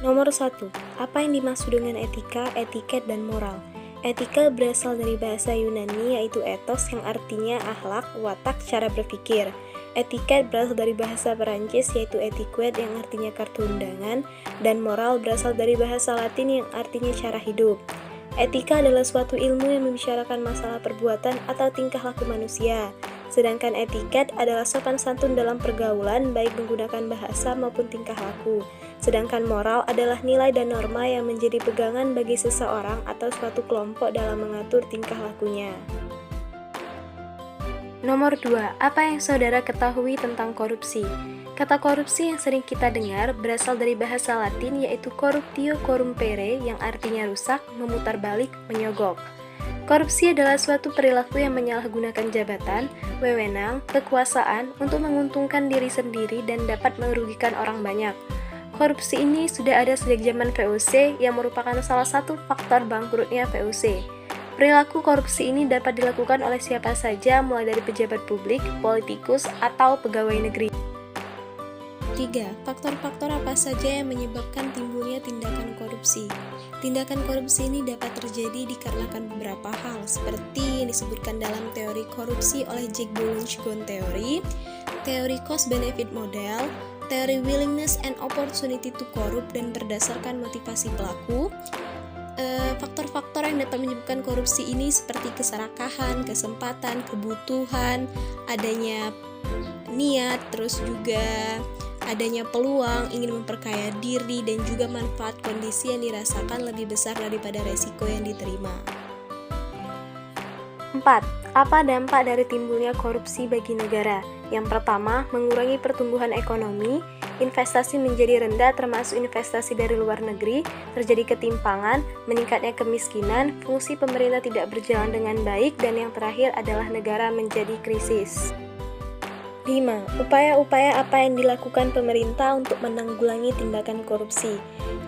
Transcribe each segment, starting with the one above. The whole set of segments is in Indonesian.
Nomor 1. Apa yang dimaksud dengan etika, etiket, dan moral? Etika berasal dari bahasa Yunani yaitu ethos yang artinya akhlak, watak, cara berpikir. Etiket berasal dari bahasa Perancis yaitu etiquette yang artinya kartu undangan, dan moral berasal dari bahasa Latin yang artinya cara hidup. Etika adalah suatu ilmu yang membicarakan masalah perbuatan atau tingkah laku manusia. Sedangkan etiket adalah sopan santun dalam pergaulan baik menggunakan bahasa maupun tingkah laku. Sedangkan moral adalah nilai dan norma yang menjadi pegangan bagi seseorang atau suatu kelompok dalam mengatur tingkah lakunya. Nomor 2. Apa yang saudara ketahui tentang korupsi? Kata korupsi yang sering kita dengar berasal dari bahasa Latin yaitu corruptio corrumpere yang artinya rusak, memutar balik, menyogok. Korupsi adalah suatu perilaku yang menyalahgunakan jabatan, wewenang, kekuasaan untuk menguntungkan diri sendiri dan dapat merugikan orang banyak. Korupsi ini sudah ada sejak zaman VOC yang merupakan salah satu faktor bangkrutnya VOC. Perilaku korupsi ini dapat dilakukan oleh siapa saja mulai dari pejabat publik, politikus, atau pegawai negeri. 3. Faktor-faktor apa saja yang menyebabkan timbulnya tindakan korupsi? Tindakan korupsi ini dapat terjadi dikarenakan beberapa hal, seperti yang disebutkan dalam teori korupsi oleh Jack Boulogne-Ghosn teori cost-benefit model, teori willingness and opportunity to corrupt, dan berdasarkan motivasi pelaku. Faktor-faktor yang dapat menyebabkan korupsi ini seperti keserakahan, kesempatan, kebutuhan, adanya niat, terus juga adanya peluang, ingin memperkaya diri, dan juga manfaat kondisi yang dirasakan lebih besar daripada resiko yang diterima. 4. Apa dampak dari timbulnya korupsi bagi negara? Yang pertama, mengurangi pertumbuhan ekonomi, investasi menjadi rendah termasuk investasi dari luar negeri, terjadi ketimpangan, meningkatnya kemiskinan, fungsi pemerintah tidak berjalan dengan baik, dan yang terakhir adalah negara menjadi krisis. 5. Upaya-upaya apa yang dilakukan pemerintah untuk menanggulangi tindakan korupsi?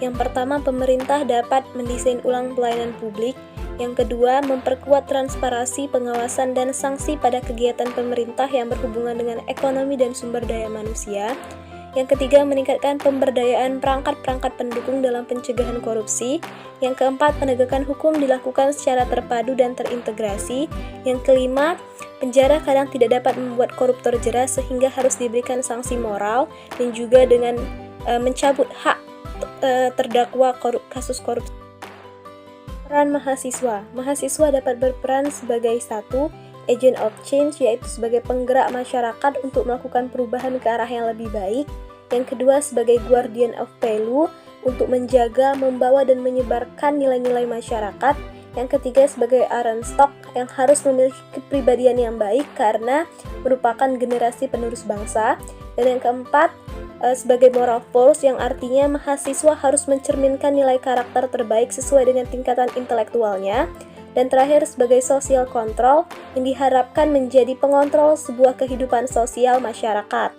Yang pertama, pemerintah dapat mendesain ulang pelayanan publik. Yang kedua, memperkuat transparansi, pengawasan, dan sanksi pada kegiatan pemerintah yang berhubungan dengan ekonomi dan sumber daya manusia. Yang ketiga, meningkatkan pemberdayaan perangkat-perangkat pendukung dalam pencegahan korupsi. Yang keempat, penegakan hukum dilakukan secara terpadu dan terintegrasi. Yang kelima, penjara kadang tidak dapat membuat koruptor jera sehingga harus diberikan sanksi moral dan juga dengan mencabut hak terdakwa kasus korupsi. Peran mahasiswa. Mahasiswa dapat berperan sebagai satu, agent of change, yaitu sebagai penggerak masyarakat untuk melakukan perubahan ke arah yang lebih baik. Yang kedua, sebagai guardian of value, untuk menjaga, membawa, dan menyebarkan nilai-nilai masyarakat. Yang ketiga, sebagai iron stock, yang harus memiliki kepribadian yang baik karena merupakan generasi penerus bangsa. Dan yang keempat, sebagai moral force, yang artinya mahasiswa harus mencerminkan nilai karakter terbaik sesuai dengan tingkatan intelektualnya. Dan terakhir, sebagai social control, yang diharapkan menjadi pengontrol sebuah kehidupan sosial masyarakat.